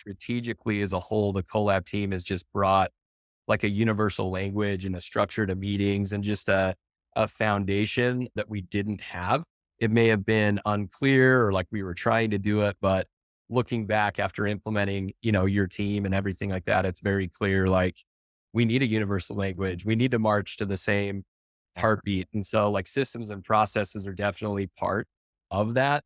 strategically as a whole, the Collab team has just brought like a universal language and a structure to meetings and just a foundation that we didn't have. It may have been unclear or like we were trying to do it, but looking back after implementing, your team and everything like that, it's very clear, like we need a universal language. We need to march to the same heartbeat. And so like systems and processes are definitely part of that.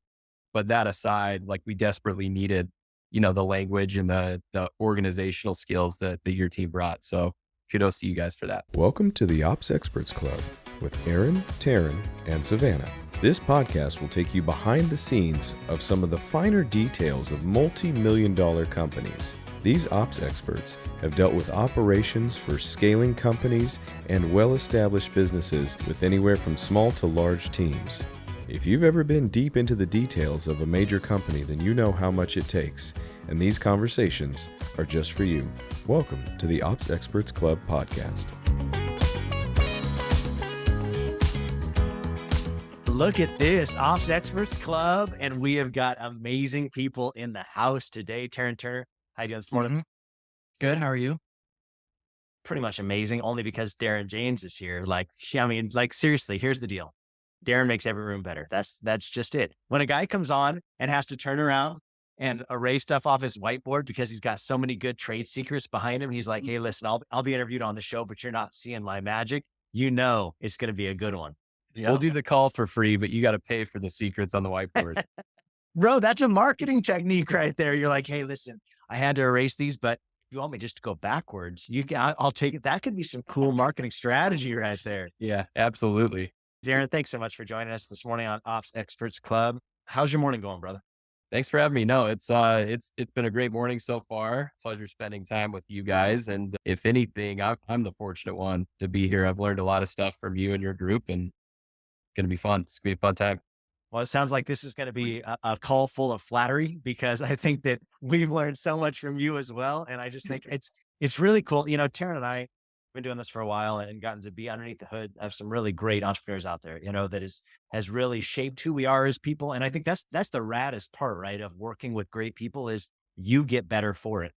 But that aside, like we desperately needed, the language and the organizational skills that your team brought. So kudos to you guys for that. Welcome to the Ops Experts Club with Aaron, Taryn, and Savannah. This podcast will take you behind the scenes of some of the finer details of multi-million-dollar companies. These ops experts have dealt with operations for scaling companies and well-established businesses with anywhere from small to large teams. If you've ever been deep into the details of a major company, then you know how much it takes, and these conversations are just for you. Welcome to the Ops Experts Club podcast. Look at this, Ops Experts Club, and we have got amazing people in the house today. Taryn Turner, how you doing this morning? Good. How are you? Pretty much amazing, only because Darren Jaynes is here. Seriously, here's the deal. Darren makes every room better. That's just it. When a guy comes on and has to turn around and erase stuff off his whiteboard because he's got so many good trade secrets behind him, he's like, hey, listen, I'll be interviewed on the show, but you're not seeing my magic. You know it's going to be a good one. Yep. We'll do the call for free, but you got to pay for the secrets on the whiteboard. Bro, that's a marketing technique right there. You're like, hey, listen, I had to erase these, but you want me just to go backwards? I'll take it. That could be some cool marketing strategy right there. Yeah, absolutely. Darren, thanks so much for joining us this morning on Ops Experts Club. How's your morning going, brother? Thanks for having me. No, it's been a great morning so far. Pleasure spending time with you guys. And if anything, I'm the fortunate one to be here. I've learned a lot of stuff from you and your group, and it's going to be fun. It's going to be a fun time. Well, it sounds like this is going to be a call full of flattery, because I think that we've learned so much from you as well. And I just think it's really cool. Taryn and I have been doing this for a while and gotten to be underneath the hood of some really great entrepreneurs out there, that has really shaped who we are as people. And I think that's the raddest part, right, of working with great people, is you get better for it.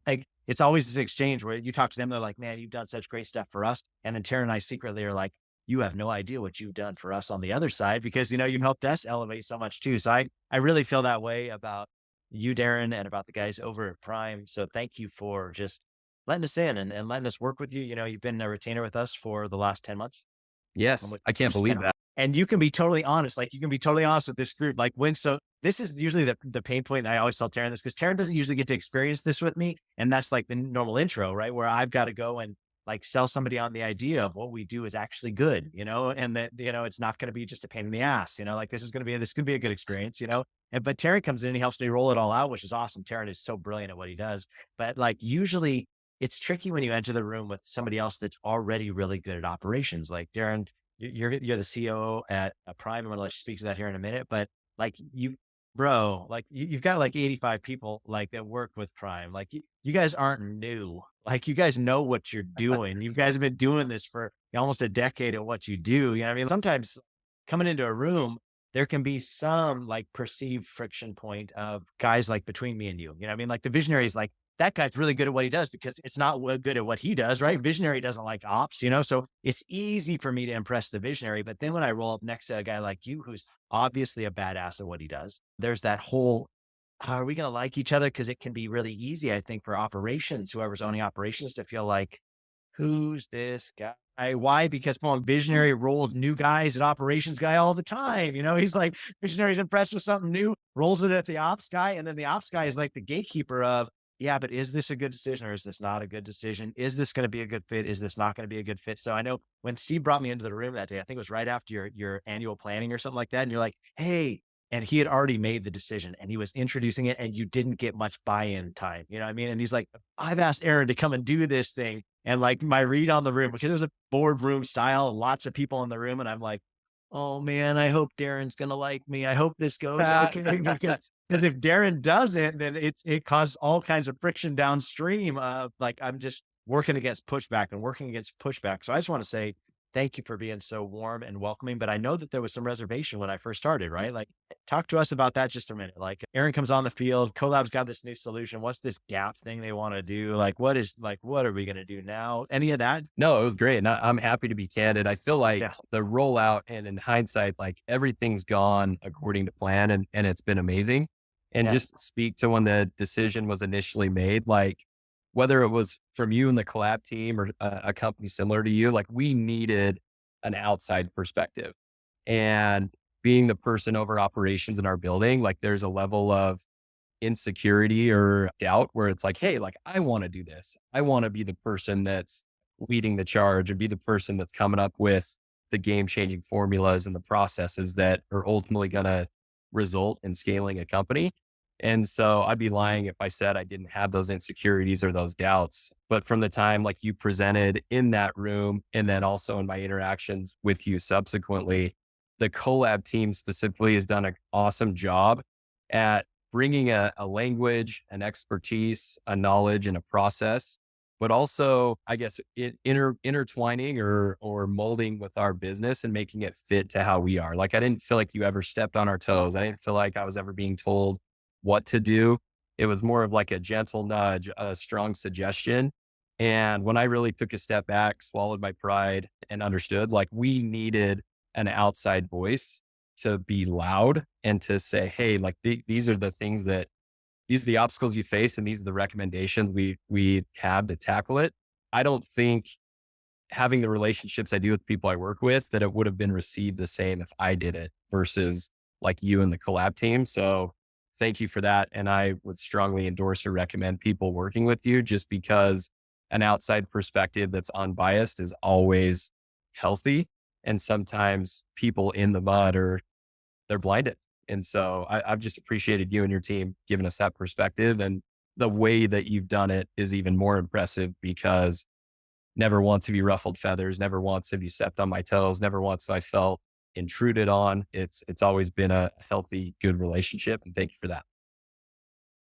Like, it's always this exchange where you talk to them, they're like, man, you've done such great stuff for us. And then Taryn and I secretly are like, you have no idea what you've done for us on the other side, because, you've helped us elevate so much too. So I really feel that way about you, Darren, and about the guys over at Prime. So thank you for just letting us in and letting us work with you. You've been a retainer with us for the last 10 months. Yes. I can't believe that. And you can be totally honest. Like, you can be totally honest with this group. So this is usually the pain point. And I always tell Taryn this, because Taryn doesn't usually get to experience this with me. And that's like the normal intro, right? Where I've got to go and like sell somebody on the idea of what we do is actually good, and that, it's not going to be just a pain in the ass, like this could be a good experience, but Taryn comes in and he helps me roll it all out, which is awesome. Taryn is so brilliant at what he does, but like usually it's tricky when you enter the room with somebody else that's already really good at operations. Like Darren, you're the COO at Prime. I'm going to let you speak to that here in a minute, but like you've got like 85 people like that work with Prime. Like you guys aren't new. Like, you guys know what you're doing. You guys have been doing this for almost a decade at what you do. Sometimes coming into a room, there can be some like perceived friction point of guys like between me and you. Like the visionary is like, that guy's really good at what he does because it's not good at what he does, right? Visionary doesn't like ops, so it's easy for me to impress the visionary. But then when I roll up next to a guy like you, who's obviously a badass at what he does, there's that whole, how are we going to like each other? Because it can be really easy, I think, for operations, whoever's owning operations, to feel like, who's this guy? Why? Because visionary rolled new guys at operations guy all the time. He's like, visionary's impressed with something new, rolls it at the ops guy. And then the ops guy is like the gatekeeper of, yeah, but is this a good decision or is this not a good decision? Is this going to be a good fit? Is this not going to be a good fit? So I know when Steve brought me into the room that day, I think it was right after your annual planning or something like that. And you're like, hey, and he had already made the decision and he was introducing it and you didn't get much buy-in time. You know what I mean? And he's like, I've asked Aaron to come and do this thing. And like my read on the room, because it was a boardroom style, lots of people in the room. And I'm like, oh man, I hope Darren's going to like me. I hope this goes okay. Because if Darren doesn't, then it causes all kinds of friction downstream of like, I'm just working against pushback. So I just want to say, thank you for being so warm and welcoming. But I know that there was some reservation when I first started, right? Like, talk to us about that just a minute. Like, Aaron comes on the field, Collab's got this new solution. What's this gap thing they want to do? Like, what are we going to do now? Any of that? No, it was great. And I'm happy to be candid. I feel like Yeah. the rollout and in hindsight, like everything's gone according to plan and it's been amazing. And Yeah. just to speak to when the decision was initially made, like whether it was from you and the collab team or a company similar to you, like we needed an outside perspective. And being the person over operations in our building, like there's a level of insecurity or doubt where it's like, hey, like I want to do this. I want to be the person that's leading the charge and be the person that's coming up with the game changing formulas and the processes that are ultimately going to result in scaling a company. And so I'd be lying if I said I didn't have those insecurities or those doubts. But from the time like you presented in that room and then also in my interactions with you subsequently, the collab team specifically has done an awesome job at bringing a language, an expertise, a knowledge, and a process, but also, I guess, intertwining or molding with our business and making it fit to how we are. Like, I didn't feel like you ever stepped on our toes. I didn't feel like I was ever being told what to do. It was more of like a gentle nudge, a strong suggestion. And when I really took a step back, swallowed my pride, and understood, like, we needed an outside voice to be loud and to say, hey, like these are the things that these are the obstacles you face and these are the recommendations we have to tackle it. I don't think having the relationships I do with people I work with that it would have been received the same if I did it versus like you and the collab team. So thank you for that. And I would strongly endorse or recommend people working with you just because an outside perspective that's unbiased is always healthy. And sometimes people in the mud they're blinded. And so I've just appreciated you and your team giving us that perspective. And the way that you've done it is even more impressive because never once have you ruffled feathers. Never once have you stepped on my toes. Never once have I felt intruded on. It's always been a healthy, good relationship. And thank you for that.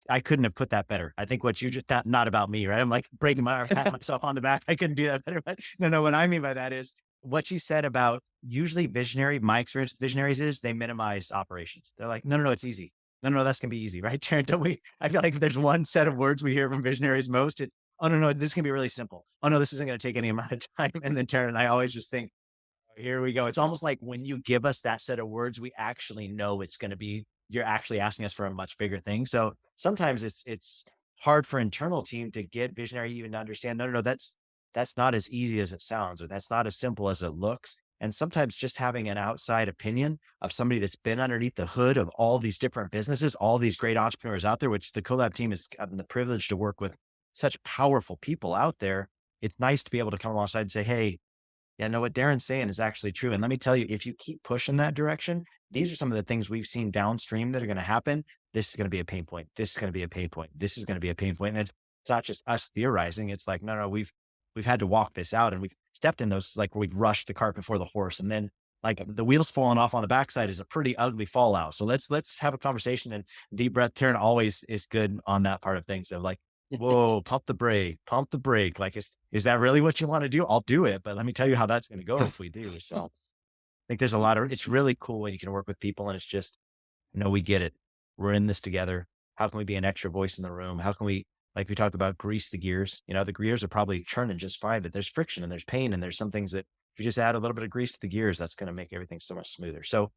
I couldn't have put that better. I think what you just, not about me, right? I'm like breaking my arm, patting myself on the back. I couldn't do that better. But no, what I mean by that is what you said about usually visionary, my experience with visionaries is they minimize operations. They're like, no, it's easy. No, that's going to be easy, right? Taryn, don't we? I feel like if there's one set of words we hear from visionaries most, it's, oh, no, this can be really simple. Oh, no, this isn't going to take any amount of time. And then Taryn and I always just think, here we go. It's almost like when you give us that set of words, we actually know it's going to be, you're actually asking us for a much bigger thing. So sometimes it's hard for internal team to get visionary even to understand, no, that's not as easy as it sounds, or that's not as simple as it looks. And sometimes just having an outside opinion of somebody that's been underneath the hood of all these different businesses, all these great entrepreneurs out there, which the Collab team has gotten the privilege to work with such powerful people out there. It's nice to be able to come alongside and say, hey, yeah, no, what Darren's saying is actually true. And let me tell you, if you keep pushing that direction, these are some of the things we've seen downstream that are going to happen. This is going to be a pain point. This is going to be a pain point. This is going to be a pain point. And it's not just us theorizing. It's like, no, we've had to walk this out and we've stepped in those, like we've rushed the cart before the horse. And then like the wheels falling off on the backside is a pretty ugly fallout. So let's have a conversation and deep breath. Karen always is good on that part of things. So like, whoa, pump the brake. Like, is that really what you want to do? I'll do it. But let me tell you how that's going to go if we do. So I think there's it's really cool when you can work with people and it's just, we get it. We're in this together. How can we be an extra voice in the room? How can we, like we talked about, grease the gears? The gears are probably churning just fine, but there's friction and there's pain. And there's some things that if you just add a little bit of grease to the gears, that's going to make everything so much smoother. So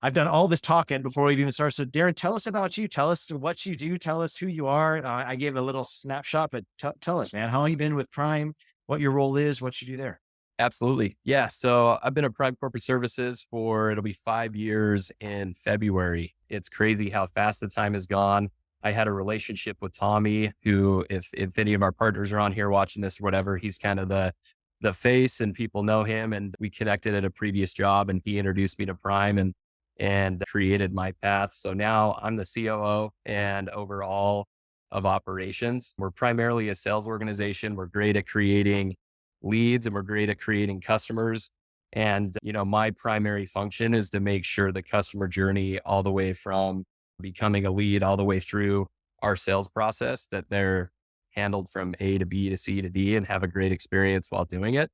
I've done all this talking before we even start. So Darren, tell us about you. Tell us what you do. Tell us who you are. I gave a little snapshot, but tell us, man, how long you been with Prime, what your role is, what you do there. Absolutely. Yeah. So I've been at Prime Corporate Services it'll be 5 years in February. It's crazy how fast the time has gone. I had a relationship with Tommy, who, if any of our partners are on here watching this or whatever, he's kind of the face and people know him. And we connected at a previous job and he introduced me to Prime and created my path. So now I'm the COO and overall of operations. We're primarily a sales organization. We're great at creating leads and we're great at creating customers. And, my primary function is to make sure the customer journey all the way from becoming a lead all the way through our sales process, that they're handled from A to B to C to D and have a great experience while doing it.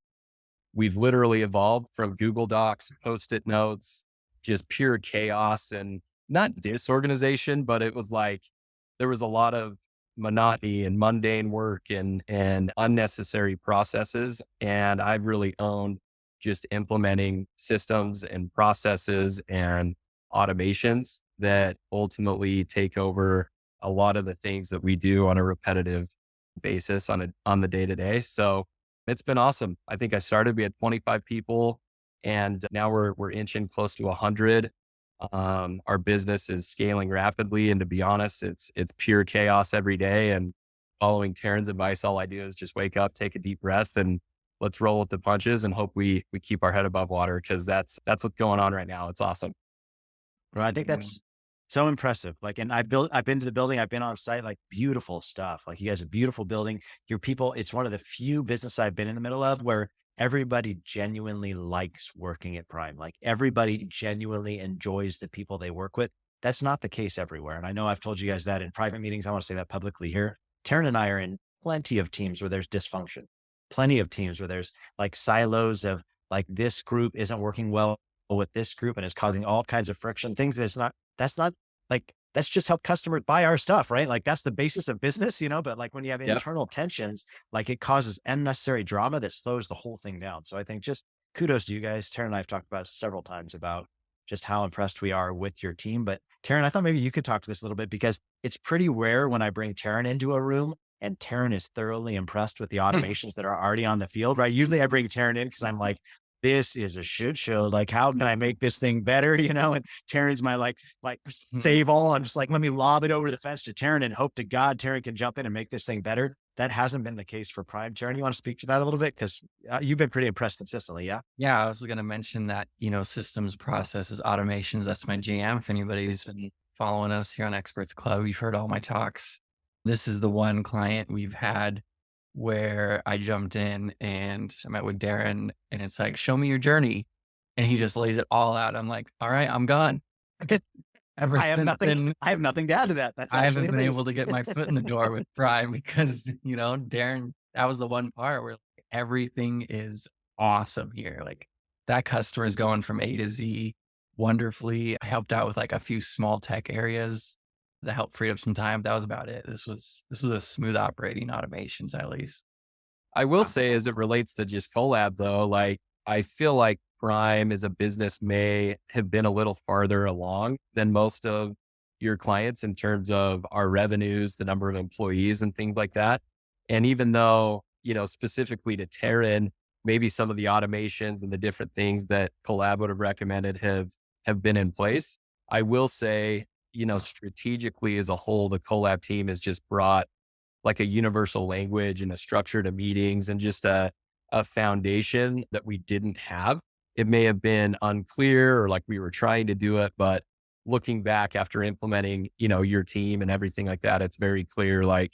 we've literally evolved from Google Docs, Post-it notes, just pure chaos and not disorganization, but it was like there was a lot of monotony and mundane work and unnecessary processes. And I've really owned just implementing systems and processes and automations that ultimately take over a lot of the things that we do on a repetitive basis on the day to day. So it's been awesome. I think I started, we had 25 people and now we're inching close to 100. Our business is scaling rapidly. And to be honest, it's pure chaos every day. And following Taryn's advice, all I do is just wake up, take a deep breath and let's roll with the punches and hope we keep our head above water. Cause that's what's going on right now. It's awesome. Well, I think that's so impressive. Like, and I've been to the building, I've been on site, like beautiful stuff. Like you guys, a beautiful building. Your people, it's one of the few businesses I've been in the middle of where everybody genuinely likes working at Prime. Like everybody genuinely enjoys the people they work with. That's not the case everywhere. And I know I've told you guys that in private meetings. I want to say that publicly here. Taryn and I are in plenty of teams where there's dysfunction, plenty of teams where there's like silos of like this group isn't working well with this group and it's causing all kinds of friction, things that's not like, that's just how customers buy our stuff, right? Like that's the basis of business, but like when you have Yep. internal tensions, like it causes unnecessary drama that slows the whole thing down. So I think just kudos to you guys. Taryn and I have talked about several times about just how impressed we are with your team. But Taryn, I thought maybe you could talk to this a little bit because it's pretty rare when I bring Taryn into a room and Taryn is thoroughly impressed with the automations that are already on the field, right? Usually I bring Taryn in because I'm like, this is a shit show. Like, how can I make this thing better? And Taryn's my like save all. I'm just like, let me lob it over the fence to Taryn and hope to God Taryn can jump in and make this thing better. That hasn't been the case for Prime. Taryn, you want to speak to that a little bit? Because you've been pretty impressed consistently. Yeah. Yeah, I was going to mention that, systems, processes, automations, that's my jam. If anybody's been following us here on Experts Club, you've heard all my talks. This is the one client we've had where I jumped in and I met with Darren and it's like, show me your journey. And he just lays it all out. I'm like, all right, I'm gone. Ever I have since nothing. then, I have nothing to add to that. That's I actually haven't been amazing. able to get my foot in the door with Prime because, Darren, that was the one part where everything is awesome here. Like that customer is going from A to Z wonderfully. I helped out with like a few small tech areas that helped free up some time. That was about it. This was a smooth operating automations at least. I will say as it relates to just Collab though, like I feel like Prime as a business may have been a little farther along than most of your clients in terms of our revenues, the number of employees and things like that. And even though, specifically to Taryn, maybe some of the automations and the different things that Collab would have recommended have been in place. I will say, strategically as a whole, the Collab team has just brought like a universal language and a structure to meetings and just a foundation that we didn't have. It may have been unclear or like we were trying to do it, but looking back after implementing, your team and everything like that, it's very clear, like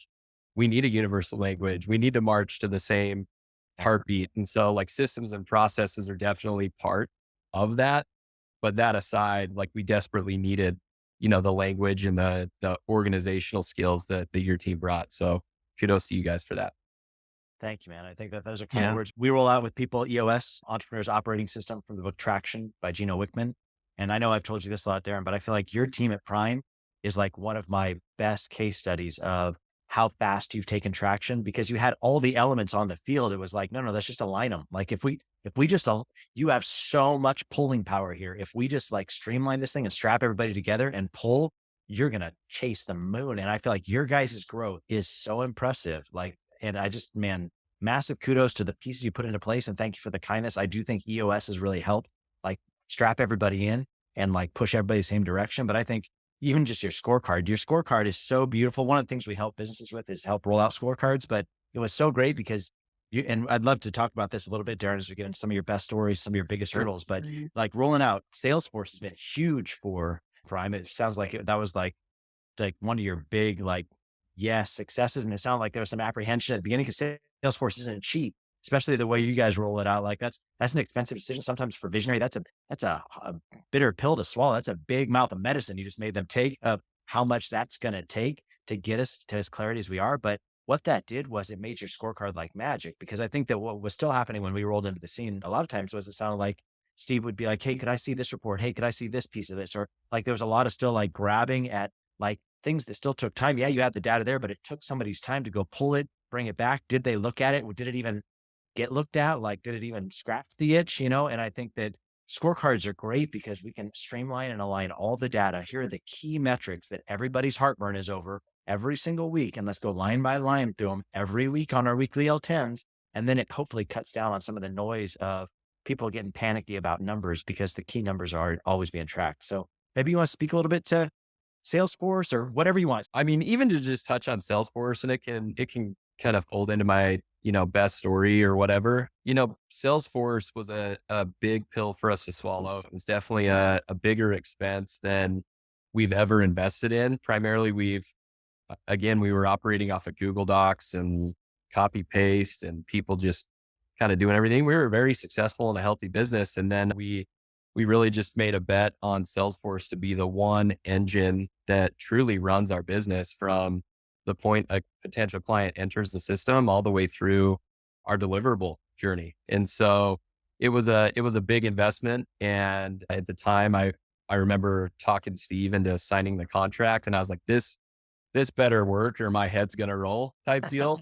we need a universal language. We need to march to the same heartbeat. And so like systems and processes are definitely part of that. But that aside, like we desperately needed, the language and the organizational skills that your team brought. So kudos to you guys for that. Thank you, man. I think that those are kind of Yeah. words we roll out with people. EOS, Entrepreneur's Operating System, from the book Traction by Gino Wickman. And I know I've told you this a lot, Darren, but I feel like your team at Prime is like one of my best case studies of how fast you've taken traction because you had all the elements on the field. It was like, no, let's just align them. Like if we just, you have so much pulling power here. If we just like streamline this thing and strap everybody together and pull, you're going to chase the moon. And I feel like your guys' growth is so impressive. Like, and I just, man, massive kudos to the pieces you put into place. And thank you for the kindness. I do think EOS has really helped like strap everybody in and like push everybody the same direction. But I think even just your scorecard is so beautiful. One of the things we help businesses with is help roll out scorecards, but it was so great because and I'd love to talk about this a little bit, Darren, as we get into some of your best stories, some of your biggest hurdles, but like rolling out Salesforce has been huge for Prime. It sounds like that was like one of your big, successes. And it sounded like there was some apprehension at the beginning because Salesforce isn't cheap, especially the way you guys roll it out. Like that's an expensive decision. Sometimes for visionary, that's a bitter pill to swallow. That's a big mouth of medicine you just made them take of how much that's going to take to get us to as clarity as we are. But what that did was it made your scorecard like magic, because I think that what was still happening when we rolled into the scene a lot of times was it sounded like Steve would be like, hey, could I see this report? Hey, could I see this piece of this? Or like there was a lot of still like grabbing at like things that still took time. Yeah, you had the data there, but it took somebody's time to go pull it, bring it back. Did they look at it? Did it even get looked at? Like, did it even scratch the itch? And I think that scorecards are great because we can streamline and align all the data. Here are the key metrics that everybody's heartburn is over every single week. And let's go line by line through them every week on our weekly L10s. And then it hopefully cuts down on some of the noise of people getting panicky about numbers, because the key numbers are always being tracked. So maybe you want to speak a little bit to Salesforce or whatever you want. I mean, even to just touch on Salesforce, and it can kind of fold into my, best story or whatever. Salesforce was a big pill for us to swallow. It was definitely a bigger expense than we've ever invested in. Primarily, we were operating off of Google Docs and copy paste and people just kind of doing everything. We were very successful in a healthy business. And then we really just made a bet on Salesforce to be the one engine that truly runs our business from the point a potential client enters the system all the way through our deliverable journey. And so it was a big investment. And at the time I remember talking Steve into signing the contract, and I was like, this better work or my head's going to roll type deal.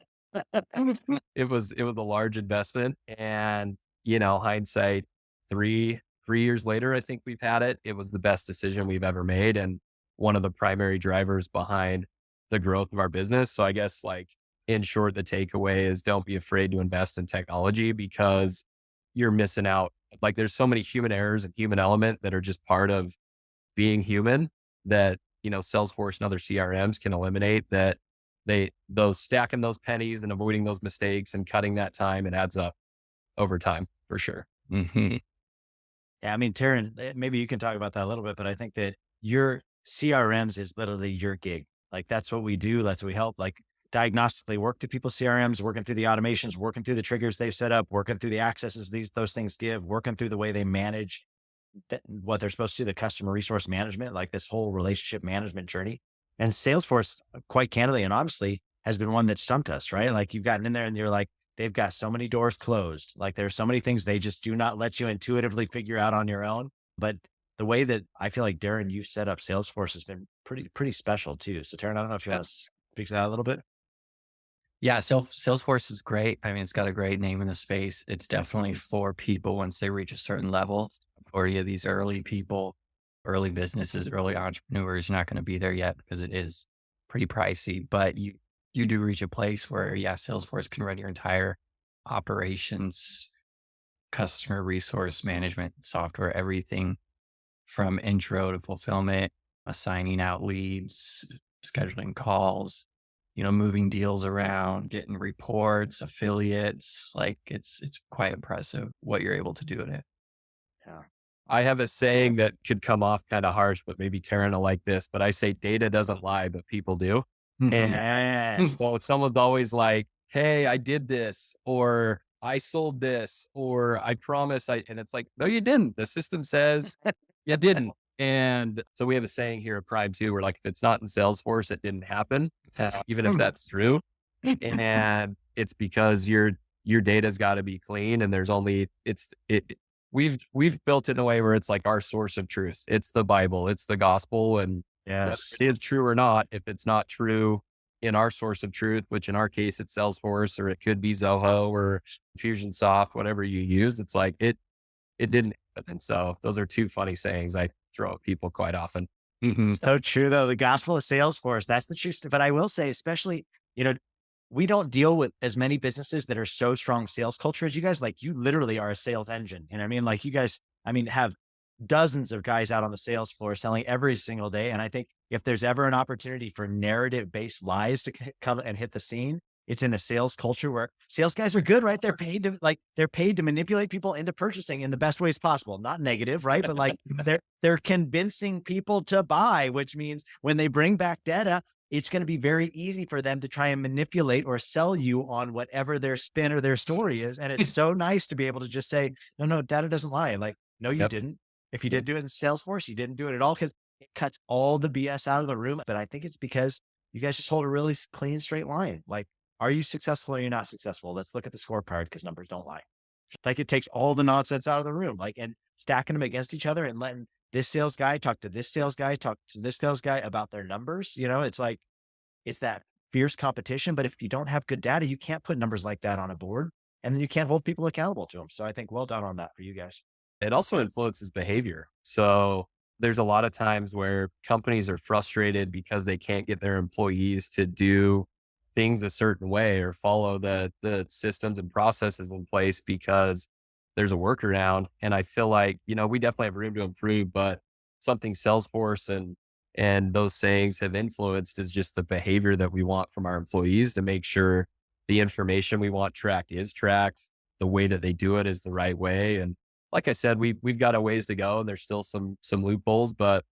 It was a large investment, and, hindsight, three years later, I think we've had it. It was the best decision we've ever made, and one of the primary drivers behind the growth of our business. So I guess, like, in short, the takeaway is don't be afraid to invest in technology, because you're missing out. Like, there's so many human errors and human element that are just part of being human that, Salesforce and other CRMs can eliminate. That those stacking those pennies and avoiding those mistakes and cutting that time, it adds up over time for sure. Mm-hmm. Yeah, I mean, Taryn, maybe you can talk about that a little bit, but I think that your CRMs is literally your gig. Like, that's what we do. That's what we help, like, diagnostically work through people's CRMs, working through the automations, working through the triggers they've set up, working through the accesses those things give, working through the way they manage what they're supposed to, the customer resource management, like this whole relationship management journey. And Salesforce, quite candidly and honestly, has been one that stumped us, right? Like, you've gotten in there and you're like, they've got so many doors closed. Like, there's so many things they just do not let you intuitively figure out on your own. But the way that I feel like, Darren, you set up Salesforce has been pretty special too. So Taryn, I don't know if you want to speak to that a little bit. Yeah, Salesforce is great. I mean, it's got a great name in the space. It's definitely for people once they reach a certain level. For you, these early people, early businesses, early entrepreneurs, you're not going to be there yet because it is pretty pricey. But you do reach a place where, yeah, Salesforce can run your entire operations, customer resource management software, everything from intro to fulfillment, assigning out leads, scheduling calls, moving deals around, getting reports, affiliates. Like, it's quite impressive what you're able to do in it. Yeah. I have a saying that could come off kind of harsh, but maybe Taryn will like this, but I say data doesn't lie, but people do. And so someone's always like, hey, I did this, or I sold this, or I promise and it's like, no, you didn't. The system says you didn't. And so we have a saying here at Prime too, where, like, if it's not in Salesforce, it didn't happen, even if that's true. And it's because your data's got to be clean, and there's only we've built it in a way where it's like our source of truth. It's the Bible, it's the gospel, and yes, whether it is true or not, if it's not true in our source of truth, which in our case it's Salesforce, or it could be Zoho or Fusionsoft, whatever you use, it's like it didn't happen. And so those are two funny sayings I throw at people quite often. So true though. The gospel of Salesforce, that's the truth. But I will say, especially, we don't deal with as many businesses that are so strong sales culture as you guys. Like, you literally are a sales engine. And I mean, like, you guys, have dozens of guys out on the sales floor selling every single day. And I think if there's ever an opportunity for narrative-based lies to come and hit the scene, it's in a sales culture where sales guys are good, right? They're paid to manipulate people into purchasing in the best ways possible. Not negative, right? But like, they're convincing people to buy, which means when they bring back data, it's going to be very easy for them to try and manipulate or sell you on whatever their spin or their story is. And it's so nice to be able to just say, no, data doesn't lie. Like, no, you didn't. If you did do it in Salesforce, you didn't do it at all, because it cuts all the BS out of the room. But I think it's because you guys just hold a really clean, straight line. Like, Are you successful or you're not successful? Let's look at the scorecard because numbers don't lie. Like it takes all the nonsense out of the room, like, and stacking them against each other and letting this sales guy talk to this sales guy, talk to this sales guy about their numbers. It's like, it's that fierce competition. But if you don't have good data, you can't put numbers like that on a board and then you can't hold people accountable to them. So I think well done on that for you guys. It also influences behavior. So there's a lot of times where companies are frustrated because they can't get their employees to do things a certain way or follow the systems and processes in place because there's a workaround. And I feel like, we definitely have room to improve, but something Salesforce and those sayings have influenced is just the behavior that we want from our employees to make sure the information we want tracked is tracked, the way that they do it is the right way. And like I said, we've got a ways to go and there's still some loopholes, but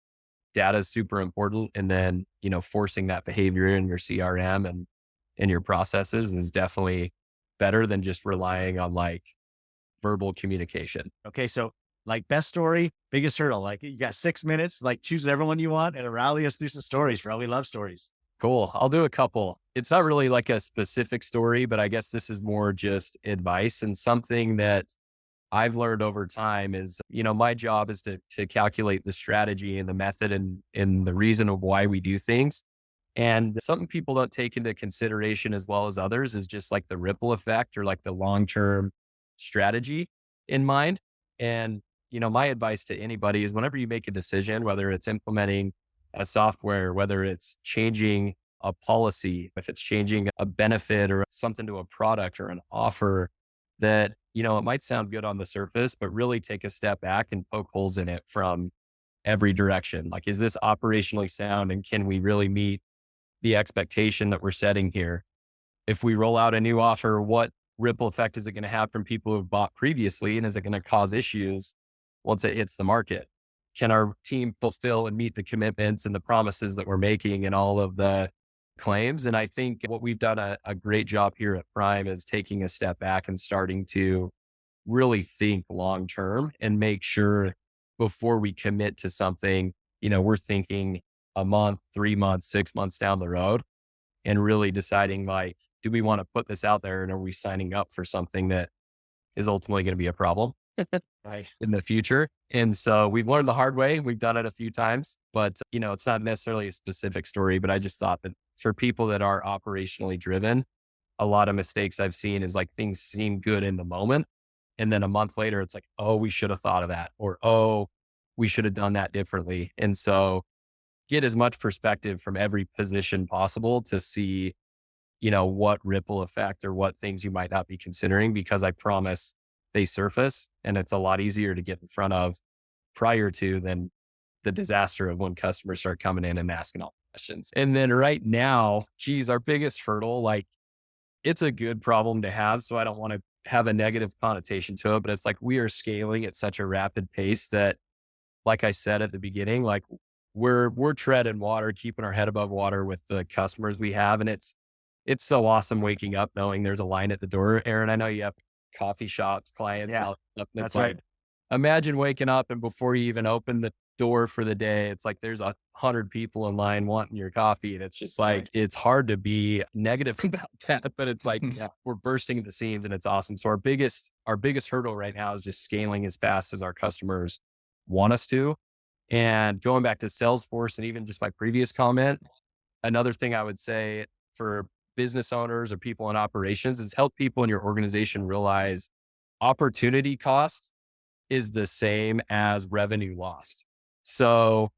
data is super important. And then, forcing that behavior in your CRM and in your processes is definitely better than just relying on like verbal communication. Okay. So like best story, biggest hurdle, like you got 6 minutes, like choose everyone you want and rally us through some stories, bro. We love stories. Cool. I'll do a couple. It's not really like a specific story, but I guess this is more just advice and something that I've learned over time is, my job is to calculate the strategy and the method and the reason of why we do things. And something people don't take into consideration as well as others is just like the ripple effect or like the long-term strategy in mind. And, my advice to anybody is whenever you make a decision, whether it's implementing a software, whether it's changing a policy, if it's changing a benefit or something to a product or an offer, that, it might sound good on the surface, but really take a step back and poke holes in it from every direction. Like, is this operationally sound and can we really meet the expectation that we're setting here? If we roll out a new offer, what ripple effect is it going to have from people who've bought previously? And is it going to cause issues once it hits the market? Can our team fulfill and meet the commitments and the promises that we're making and all of the claims? And I think what we've done a great job here at Prime is taking a step back and starting to really think long term and make sure before we commit to something, we're thinking a month, 3 months, 6 months down the road and really deciding like, do we want to put this out there and are we signing up for something that is ultimately going to be a problem Right. in the future? And so we've learned the hard way. We've done it a few times, but it's not necessarily a specific story, but I just thought that for people that are operationally driven, a lot of mistakes I've seen is like things seem good in the moment. And then a month later, it's like, oh, we should have thought of that, or, oh, we should have done that differently. And so get as much perspective from every position possible to see, what ripple effect or what things you might not be considering, because I promise they surface and it's a lot easier to get in front of prior to than the disaster of when customers start coming in and asking all the questions. And then right now, geez, our biggest hurdle, like it's a good problem to have. So I don't want to have a negative connotation to it, but it's like we are scaling at such a rapid pace that, like I said at the beginning, like we're treading water, keeping our head above water with the customers we have. And it's so awesome waking up knowing there's a line at the door. Aaron, I know you have coffee shops, clients, Yeah, all that stuff. And it's that's right. like, imagine waking up and before you even open the door for the day, it's like there's 100 people in line wanting your coffee. And it's just like, Right. it's hard to be negative about that, but it's like, Yeah. we're bursting at the seams and it's awesome. So our biggest hurdle right now is just scaling as fast as our customers want us to. And going back to Salesforce and even just my previous comment, another thing I would say for business owners or people in operations is help people in your organization realize opportunity cost is the same as revenue lost. So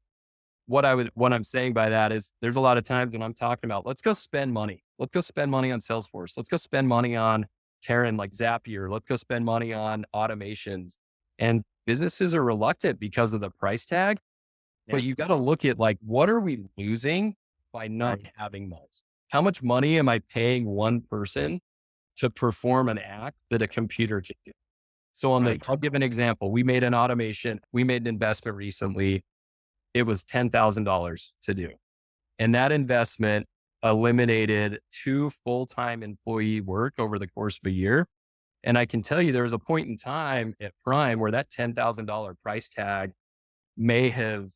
what I'm saying by that is there's a lot of times when I'm talking about, let's go spend money. Let's go spend money on Salesforce. Let's go spend money on Terran like Zapier. Let's go spend money on automations. And businesses are reluctant because of the price tag. Yeah. But you got to look at like, what are we losing by not having those? How much money am I paying one person to perform an act that a computer can do? So I'll give an example. We made an automation. We made an investment recently. It was $10,000 to do. And that investment eliminated 2 full-time employee work over the course of a year. And I can tell you there was a point in time at Prime where that $10,000 price tag may have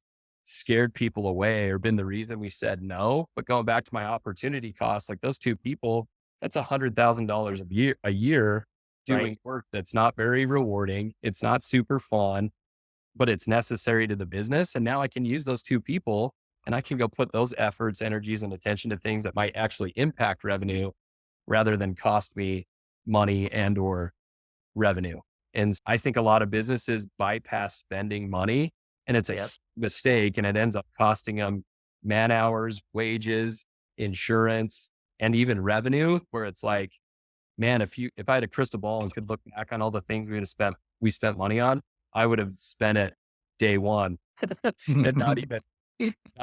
scared people away or been the reason we said no. But going back to my opportunity costs, like those 2 people that's $100,000 a year doing Right. work that's not very rewarding. It's not super fun, but it's necessary to the business. And now I can use those two people and I can go put those efforts, energies, and attention to things that might actually impact revenue rather than cost me money and or revenue. And I think a lot of businesses bypass spending money, and it's a Yep. mistake, and it ends up costing them man hours, wages, insurance, and even revenue, where it's like, man, if I had a crystal ball and could look back on all the things we spent money on, I would have spent it day one and not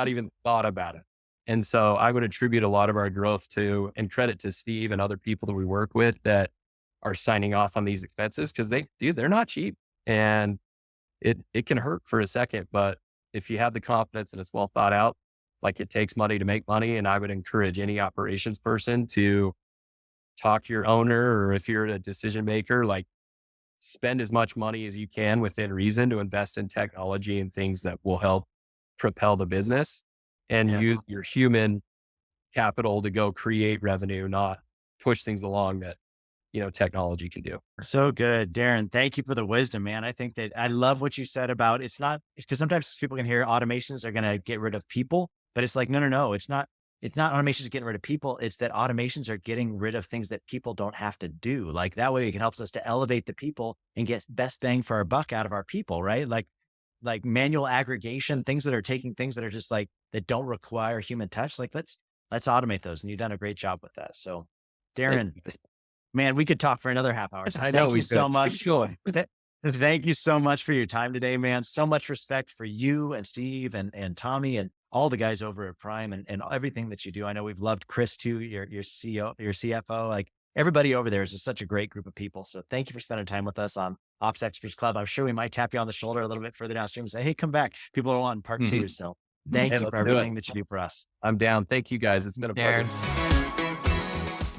even thought about it. And so I would attribute a lot of our growth to, and credit to Steve and other people that we work with that are signing off on these expenses, because they're not cheap, and it can hurt for a second, but if you have the confidence and it's well thought out, like, it takes money to make money. And I would encourage any operations person to talk to your owner, or if you're a decision maker, like, spend as much money as you can within reason to invest in technology and things that will help propel the business, and Yeah. use your human capital to go create revenue, not push things along that, technology can do. So good, Darren. Thank you for the wisdom, man. I think that I love what you said about it's because sometimes people can hear automations are going to get rid of people, but it's like, no, no, no. It's not automations getting rid of people. It's that automations are getting rid of things that people don't have to do. Like, that way it can help us to elevate the people and get best bang for our buck out of our people, right? Like manual aggregation, things that are taking things that are just like, that don't require human touch. Like, let's automate those. And you've done a great job with that. So, Darren, man, we could talk for another half hour. So I know thank we you so could. much. Keep going. Thank you so much for your time today, man. So much respect for you and Steve and Tommy and all the guys over at Prime and everything that you do. I know we've loved Chris too, your CEO, your CFO, like everybody over there is just such a great group of people. So thank you for spending time with us on Ops Experts Club. I'm sure we might tap you on the shoulder a little bit further downstream and say, hey, come back. People are wanting part two. So thank Hey, you for let's do it. everything that you do for us. I'm down. Thank you guys. It's been a pleasure. Darren.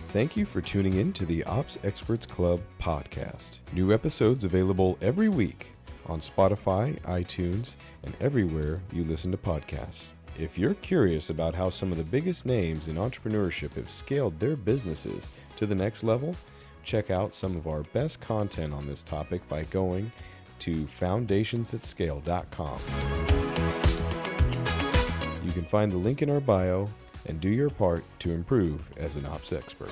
Thank you for tuning in to the Ops Experts Club podcast. New episodes available every week on Spotify, iTunes, and everywhere you listen to podcasts. If you're curious about how some of the biggest names in entrepreneurship have scaled their businesses to the next level, check out some of our best content on this topic by going to foundationsthatscale.com. You can find the link in our bio and do your part to improve as an ops expert.